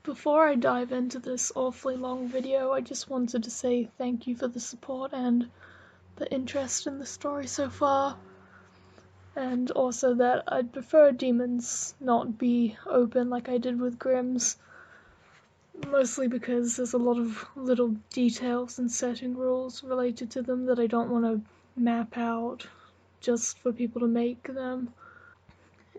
Before I dive into this awfully long video, I just wanted to say thank you for the support and the interest in the story so far, and also that I'd prefer demons not be open like I did with Grimm's, mostly because there's a lot of little details and setting rules related to them that I don't want to map out just for people to make them.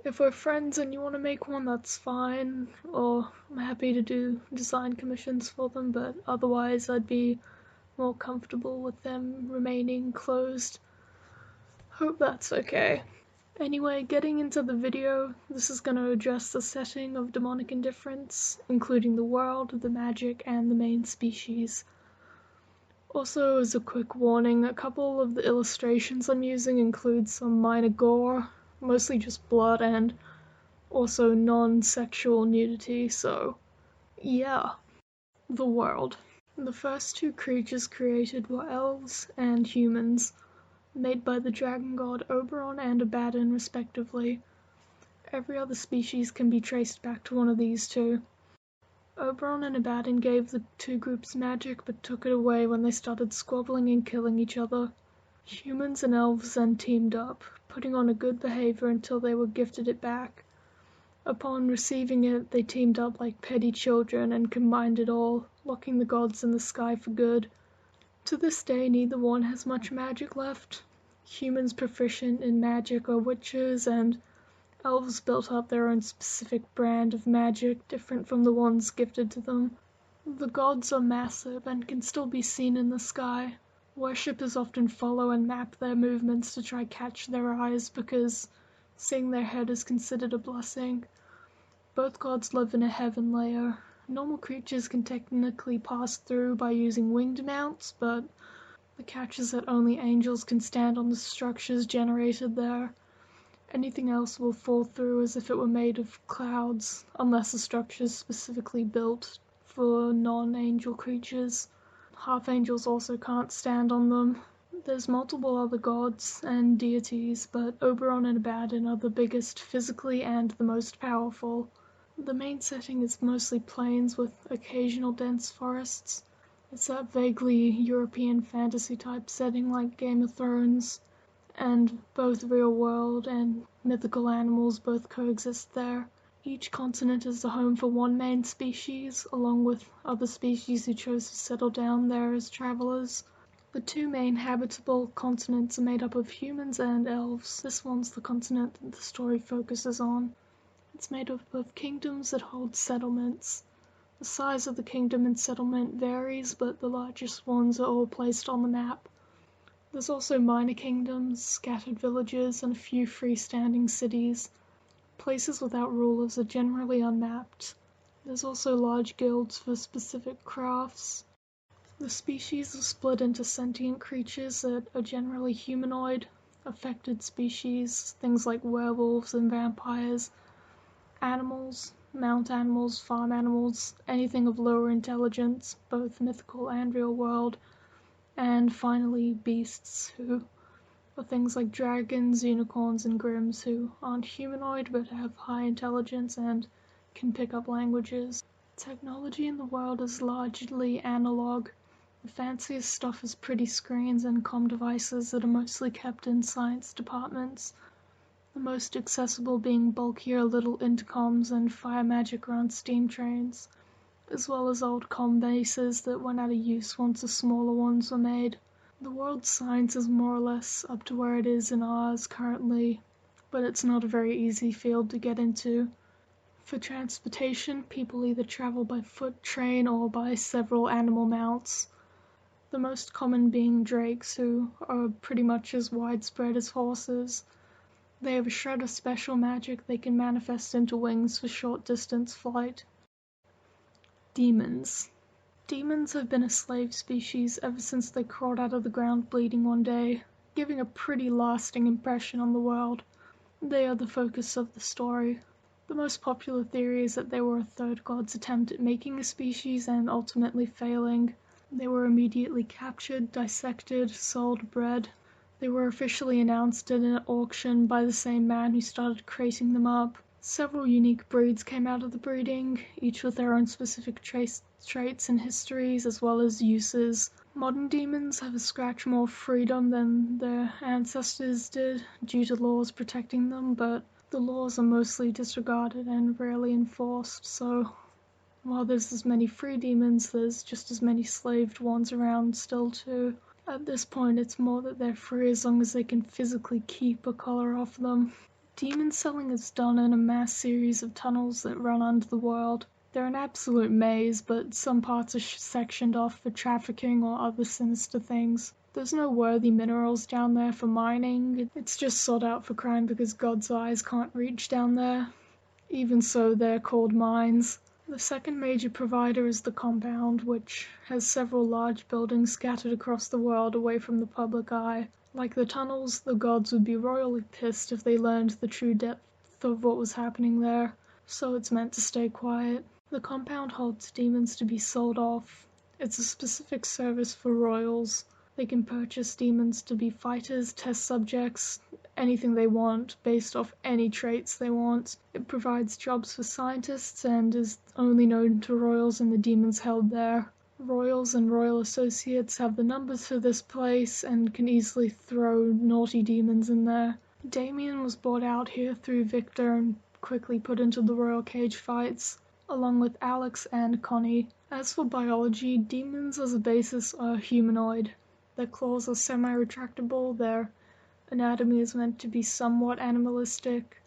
If we're friends and you want to make one, that's fine, or I'm happy to do design commissions for them, but otherwise I'd be more comfortable with them remaining closed. Hope that's okay. Anyway, getting into the video, this is going to address the setting of demonic indifference, including the world, the magic, and the main species. Also, as a quick warning, a couple of the illustrations I'm using include some minor gore, mostly just blood, and also non-sexual nudity, so yeah. The world. The first two creatures created were elves and humans, made by the dragon god Oberon and Abaddon respectively. Every other species can be traced back to one of these two. Oberon and Abaddon gave the two groups magic but took it away when they started squabbling and killing each other. Humans and elves then teamed up, putting on a good behavior until they were gifted it back. Upon receiving it, they teamed up like petty children and combined it all, locking the gods in the sky for good. To this day, neither one has much magic left. Humans proficient in magic are witches, and elves built up their own specific brand of magic, different from the ones gifted to them. The gods are massive and can still be seen in the sky. Worshippers often follow and map their movements to try catch their eyes because seeing their head is considered a blessing. Both gods live in a heaven layer. Normal creatures can technically pass through by using winged mounts, but the catch is that only angels can stand on the structures generated there. Anything else will fall through as if it were made of clouds, unless the structure is specifically built for non-angel creatures. Half-angels also can't stand on them. There's multiple other gods and deities, but Oberon and Abaddon are the biggest physically and the most powerful. The main setting is mostly plains with occasional dense forests. It's that vaguely European fantasy type setting like Game of Thrones, and both real world and mythical animals both coexist there. Each continent is the home for one main species, along with other species who chose to settle down there as travelers. The two main habitable continents are made up of humans and elves. This one's the continent that the story focuses on. It's made up of kingdoms that hold settlements. The size of the kingdom and settlement varies, but the largest ones are all placed on the map. There's also minor kingdoms, scattered villages, and a few freestanding cities. Places without rulers are generally unmapped. There's also large guilds for specific crafts. The species are split into sentient creatures that are generally humanoid, affected species, things like werewolves and vampires, animals, mount animals, farm animals, anything of lower intelligence, both mythical and real world, and finally beasts, who are things like dragons, unicorns, and grimms, who aren't humanoid but have high intelligence and can pick up languages. Technology in the world is largely analog. The fanciest stuff is pretty screens and comm devices that are mostly kept in science departments, the most accessible being bulkier little intercoms and fire magic run steam trains, as well as old comm bases that went out of use once the smaller ones were made. The world's science is more or less up to where it is in ours currently, but it's not a very easy field to get into. For transportation, people either travel by foot, train, or by several animal mounts. The most common being drakes, who are pretty much as widespread as horses. They have a shred of special magic they can manifest into wings for short-distance flight. Demons. Demons have been a slave species ever since they crawled out of the ground bleeding one day, giving a pretty lasting impression on the world. They are the focus of the story. The most popular theory is that they were a third god's attempt at making a species and ultimately failing. They were immediately captured, dissected, sold, bred. They were officially announced at an auction by the same man who started creating them up. Several unique breeds came out of the breeding, each with their own specific traits and histories as well as uses. Modern demons have a scratch more freedom than their ancestors did due to laws protecting them, but the laws are mostly disregarded and rarely enforced, so while there's as many free demons, there's just as many slaved ones around still too. At this point, it's more that they're free as long as they can physically keep a collar off them. Demon selling is done in a mass series of tunnels that run under the world. They're an absolute maze, but some parts are sectioned off for trafficking or other sinister things. There's no worthy minerals down there for mining. It's just sought out for crime because God's eyes can't reach down there. Even so, they're called mines. The second major provider is the compound, which has several large buildings scattered across the world away from the public eye. Like the tunnels, the gods would be royally pissed if they learned the true depth of what was happening there, so it's meant to stay quiet. The compound holds demons to be sold off. It's a specific service for royals. They can purchase demons to be fighters, test subjects, anything they want, based off any traits they want. It provides jobs for scientists and is only known to royals and the demons held there. Royals and royal associates have the numbers for this place and can easily throw naughty demons in there. Daemon was brought out here through Victor and quickly put into the royal cage fights, along with Alex and Connie. As for biology, demons as a basis are humanoid. Their claws are semi-retractable, their anatomy is meant to be somewhat animalistic.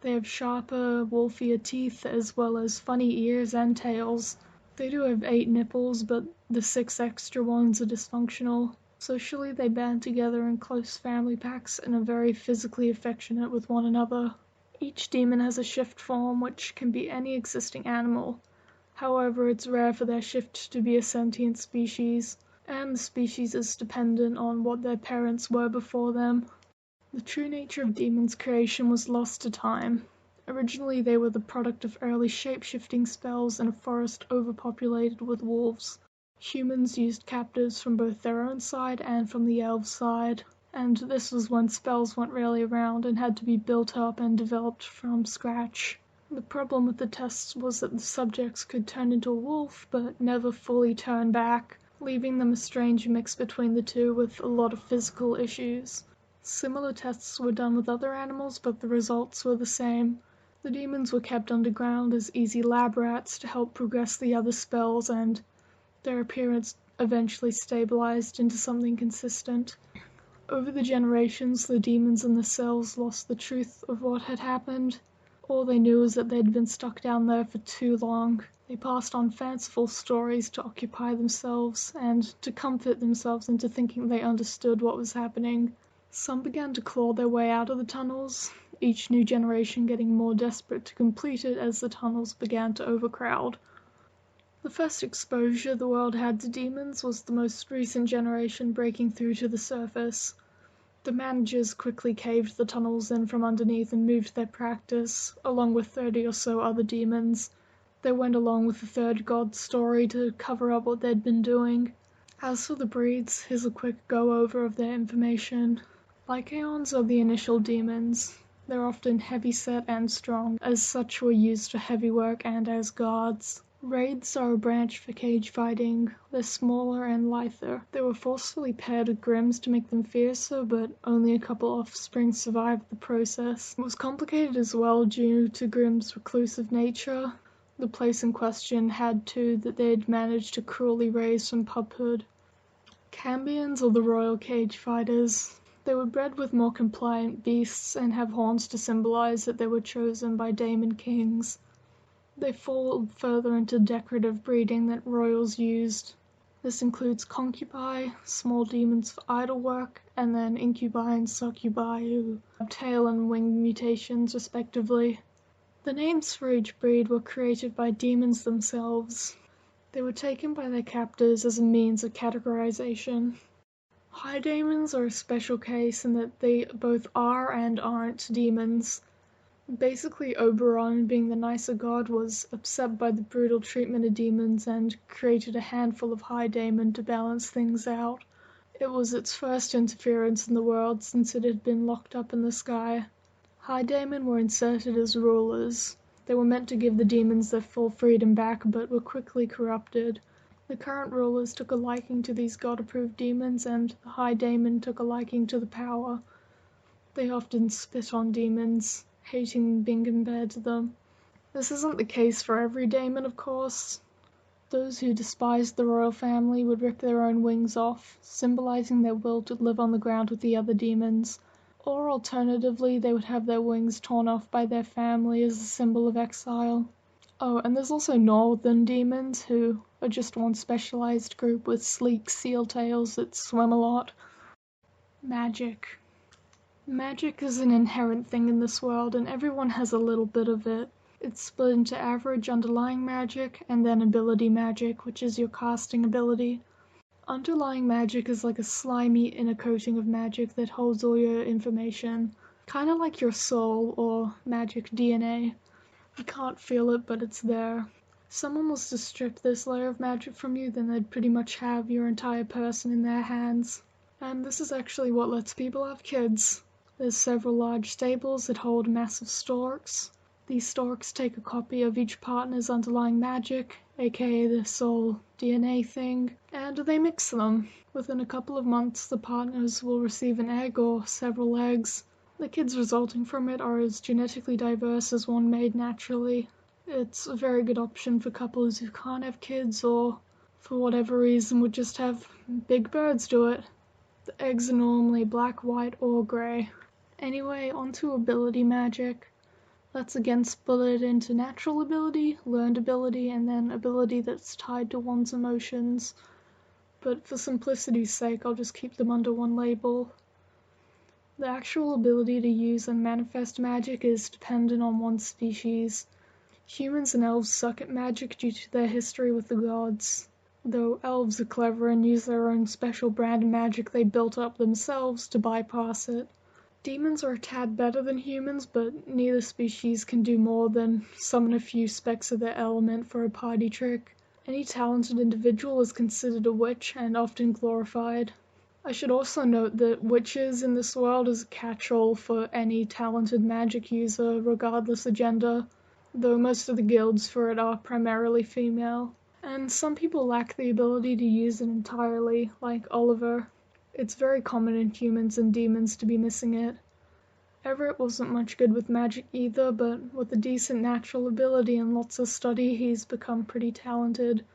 They have sharper, wolfier teeth as well as funny ears and tails. They do have 8 nipples, but the 6 extra ones are dysfunctional. Socially, they band together in close family packs and are very physically affectionate with one another. Each demon has a shift form, which can be any existing animal. However, it's rare for their shift to be a sentient species, and the species is dependent on what their parents were before them. The true nature of demons' creation was lost to time. Originally, they were the product of early shape-shifting spells in a forest overpopulated with wolves. Humans used captives from both their own side and from the elves' side, and this was when spells weren't really around and had to be built up and developed from scratch. The problem with the tests was that the subjects could turn into a wolf, but never fully turn back, leaving them a strange mix between the two with a lot of physical issues. Similar tests were done with other animals, but the results were the same. The demons were kept underground as easy lab rats to help progress the other spells, and their appearance eventually stabilized into something consistent. Over the generations, the demons in the cells lost the truth of what had happened. All they knew was that they'd been stuck down there for too long. They passed on fanciful stories to occupy themselves and to comfort themselves into thinking they understood what was happening. Some began to claw their way out of the tunnels, each new generation getting more desperate to complete it as the tunnels began to overcrowd. The first exposure the world had to demons was the most recent generation breaking through to the surface. The managers quickly caved the tunnels in from underneath and moved their practice, along with 30 or so other demons. They went along with the third god story to cover up what they'd been doing. As for the breeds, here's a quick go-over of their information. Lycaons are the initial demons. They're often heavy-set and strong, as such were used for heavy work and as guards. Raids are a branch for cage fighting. They're smaller and lither. They were forcefully paired with Grims to make them fiercer, but only a couple offspring survived the process. It was complicated as well due to Grim's reclusive nature. The place in question had two that they'd managed to cruelly raise from puphood. Cambions are the royal cage fighters. They were bred with more compliant beasts and have horns to symbolize that they were chosen by daemon kings. They fall further into decorative breeding that royals used. This includes concubi, small demons for idle work, and then incubi and succubi who have tail and wing mutations respectively. The names for each breed were created by demons themselves. They were taken by their captors as a means of categorization. High daemons are a special case in that they both are and aren't demons. Basically, Oberon, being the nicer god, was upset by the brutal treatment of demons and created a handful of high daemon to balance things out. It was its first interference in the world since it had been locked up in the sky. High daemon were inserted as rulers. They were meant to give the demons their full freedom back, but were quickly corrupted. The current rulers took a liking to these god-approved demons, and the high daemon took a liking to the power. They often spit on demons, hating being compared to them. This isn't the case for every daemon, of course. Those who despised the royal family would rip their own wings off, symbolizing their will to live on the ground with the other demons. Or alternatively, they would have their wings torn off by their family as a symbol of exile. Oh, and there's also northern demons, who are just one specialized group with sleek seal tails that swim a lot. Magic. Magic is an inherent thing in this world, and everyone has a little bit of it. It's split into average underlying magic, and then ability magic, which is your casting ability. Underlying magic is like a slimy inner coating of magic that holds all your information, kinda like your soul or magic DNA. You can't feel it, but it's there. If someone was to strip this layer of magic from you, then they'd pretty much have your entire person in their hands. And this is actually what lets people have kids. There's several large stables that hold massive storks. These storks take a copy of each partner's underlying magic, aka the soul DNA thing, and they mix them. Within a couple of months, the partners will receive an egg or several eggs. The kids resulting from it are as genetically diverse as one made naturally. It's a very good option for couples who can't have kids or, for whatever reason, would just have big birds do it. The eggs are normally black, white, or grey. Anyway, onto ability magic. Let's again split it into natural ability, learned ability, and then ability that's tied to one's emotions. But for simplicity's sake, I'll just keep them under one label. The actual ability to use and manifest magic is dependent on one's species. Humans and elves suck at magic due to their history with the gods, though elves are clever and use their own special brand of magic they built up themselves to bypass it. Demons are a tad better than humans, but neither species can do more than summon a few specks of their element for a party trick. Any talented individual is considered a witch and often glorified. I should also note that witches in this world is a catch-all for any talented magic user, regardless of gender, though most of the guilds for it are primarily female. And some people lack the ability to use it entirely, like Oliver. It's very common in humans and demons to be missing it. Everett wasn't much good with magic either, but with a decent natural ability and lots of study, he's become pretty talented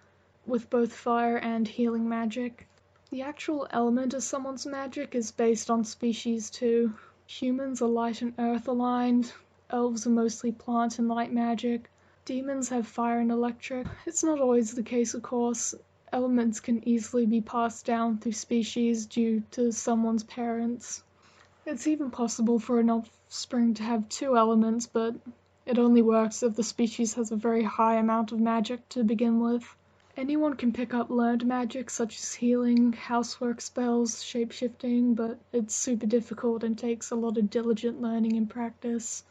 with both fire and healing magic. The actual element of someone's magic is based on species too. Humans are light and earth aligned, elves are mostly plant and light magic, demons have fire and electric. It's not always the case, of course. Elements can easily be passed down through species due to someone's parents. It's even possible for an offspring to have two elements, but it only works if the species has a very high amount of magic to begin with. Anyone can pick up learned magic such as healing, housework spells, shape-shifting, but it's super difficult and takes a lot of diligent learning and practice.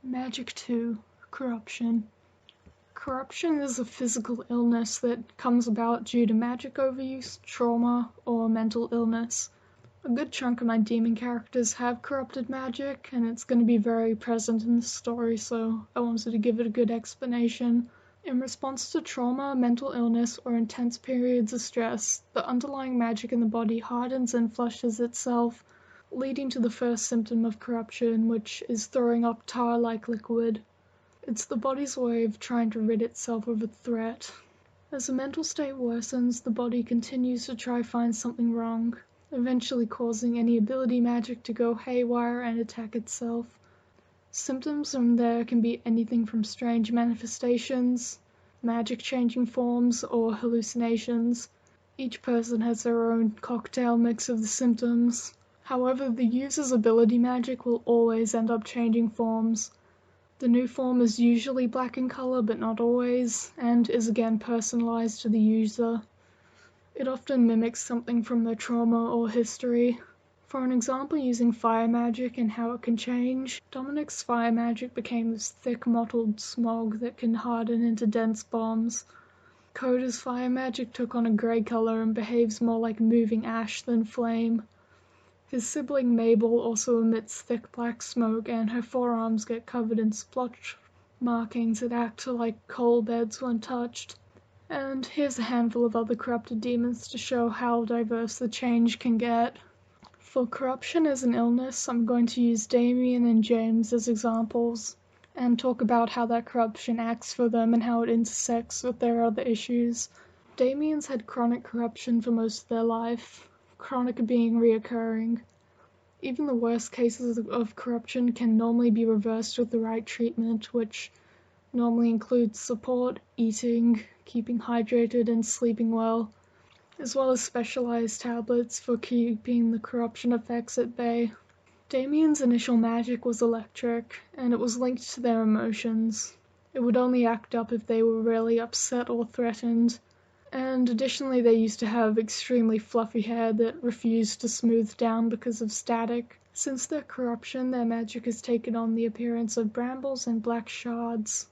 Magic 2. Corruption. Corruption is a physical illness that comes about due to magic overuse, trauma, or mental illness. A good chunk of my demon characters have corrupted magic, and it's going to be very present in the story, so I wanted to give it a good explanation. In response to trauma, mental illness, or intense periods of stress, the underlying magic in the body hardens and flushes itself, leading to the first symptom of corruption, which is throwing up tar-like liquid. It's the body's way of trying to rid itself of a threat. As the mental state worsens, the body continues to try find something wrong, eventually causing any ability magic to go haywire and attack itself. Symptoms from there can be anything from strange manifestations, magic-changing forms, or hallucinations. Each person has their own cocktail mix of the symptoms. However, the user's ability magic will always end up changing forms. The new form is usually black in color, but not always, and is again personalized to the user. It often mimics something from their trauma or history. For an example using fire magic and how it can change, Dominic's fire magic became this thick mottled smog that can harden into dense bombs. Coda's fire magic took on a grey color and behaves more like moving ash than flame. His sibling Mabel also emits thick black smoke, and her forearms get covered in splotch markings that act like coal beds when touched. And here's a handful of other corrupted demons to show how diverse the change can get. For corruption as an illness, I'm going to use Damien and James as examples, and talk about how that corruption acts for them and how it intersects with their other issues. Damien's had chronic corruption for most of their life, chronic being reoccurring. Even the worst cases of corruption can normally be reversed with the right treatment, which normally includes support, eating, keeping hydrated, and sleeping well, as well as specialized tablets for keeping the corruption effects at bay. Damien's initial magic was electric, and it was linked to their emotions. It would only act up if they were really upset or threatened, and additionally they used to have extremely fluffy hair that refused to smooth down because of static. Since their corruption, their magic has taken on the appearance of brambles and black shards.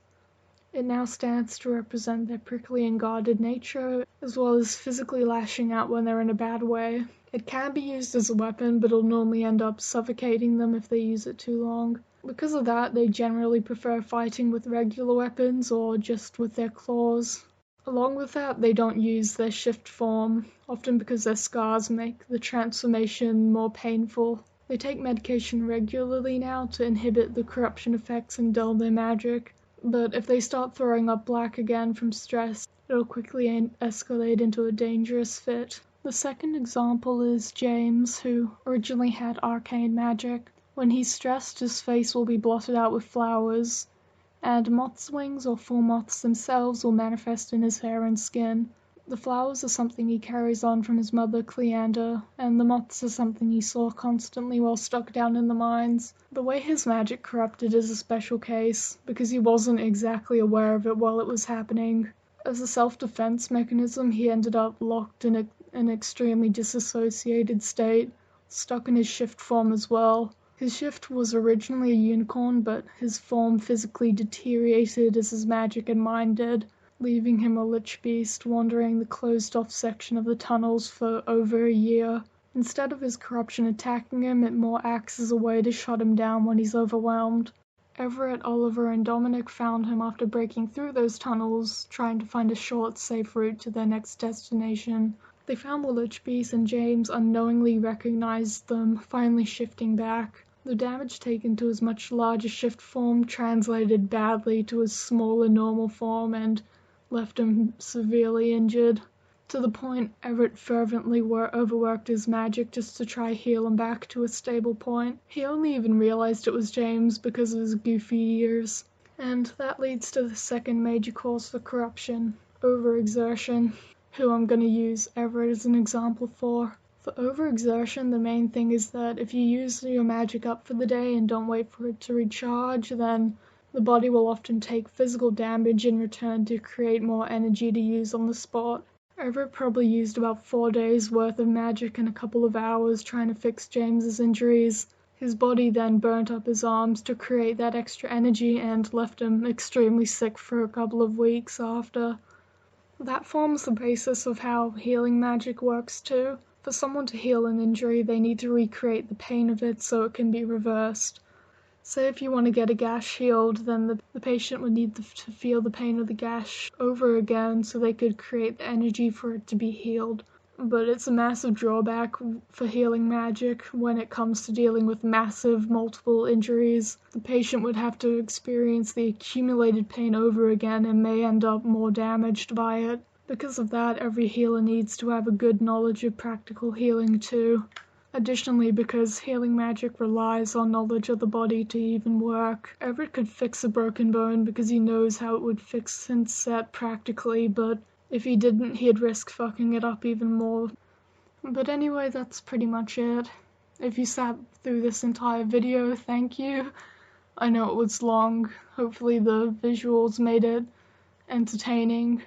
It now stands to represent their prickly and guarded nature, as well as physically lashing out when they're in a bad way. It can be used as a weapon, but it'll normally end up suffocating them if they use it too long. Because of that, they generally prefer fighting with regular weapons or just with their claws. Along with that, they don't use their shift form, often because their scars make the transformation more painful. They take medication regularly now to inhibit the corruption effects and dull their magic. But if they start throwing up black again from stress, it'll quickly escalate into a dangerous fit. The second example is James, who originally had arcane magic. When he's stressed, his face will be blotted out with flowers, and moth's wings or full moths themselves will manifest in his hair and skin. The flowers are something he carries on from his mother Cleander, and the moths are something he saw constantly while stuck down in the mines. The way his magic corrupted is a special case, because he wasn't exactly aware of it while it was happening. As a self-defense mechanism, he ended up locked in an extremely disassociated state, stuck in his shift form as well. His shift was originally a unicorn, but his form physically deteriorated as his magic and mind did, leaving him a lich beast wandering the closed-off section of the tunnels for over a year. Instead of his corruption attacking him, it more acts as a way to shut him down when he's overwhelmed. Everett, Oliver, and Dominic found him after breaking through those tunnels, trying to find a short, safe route to their next destination. They found the lich beast, and James unknowingly recognized them, finally shifting back. The damage taken to his much larger shift form translated badly to his smaller normal form and left him severely injured, to the point Everett fervently overworked his magic just to try heal him back to a stable point. He only even realized it was James because of his goofy ears. And that leads to the second major cause for corruption, overexertion, who I'm going to use Everett as an example for. For overexertion, the main thing is that if you use your magic up for the day and don't wait for it to recharge, then the body will often take physical damage in return to create more energy to use on the spot. Everett probably used about 4 days worth of magic in a couple of hours trying to fix James's injuries. His body then burnt up his arms to create that extra energy and left him extremely sick for a couple of weeks after. That forms the basis of how healing magic works too. For someone to heal an injury, they need to recreate the pain of it so it can be reversed. Say if you want to get a gash healed, then the patient would need to feel the pain of the gash over again so they could create the energy for it to be healed. But it's a massive drawback for healing magic when it comes to dealing with massive multiple injuries. The patient would have to experience the accumulated pain over again and may end up more damaged by it. Because of that, every healer needs to have a good knowledge of practical healing too. Additionally, because healing magic relies on knowledge of the body to even work, Everett could fix a broken bone because he knows how it would fix and set practically, but if he didn't, he'd risk fucking it up even more. But anyway, that's pretty much it. If you sat through this entire video, thank you. I know it was long. Hopefully the visuals made it entertaining.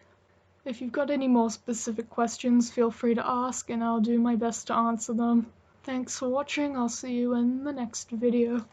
If you've got any more specific questions, feel free to ask and I'll do my best to answer them. Thanks for watching, I'll see you in the next video.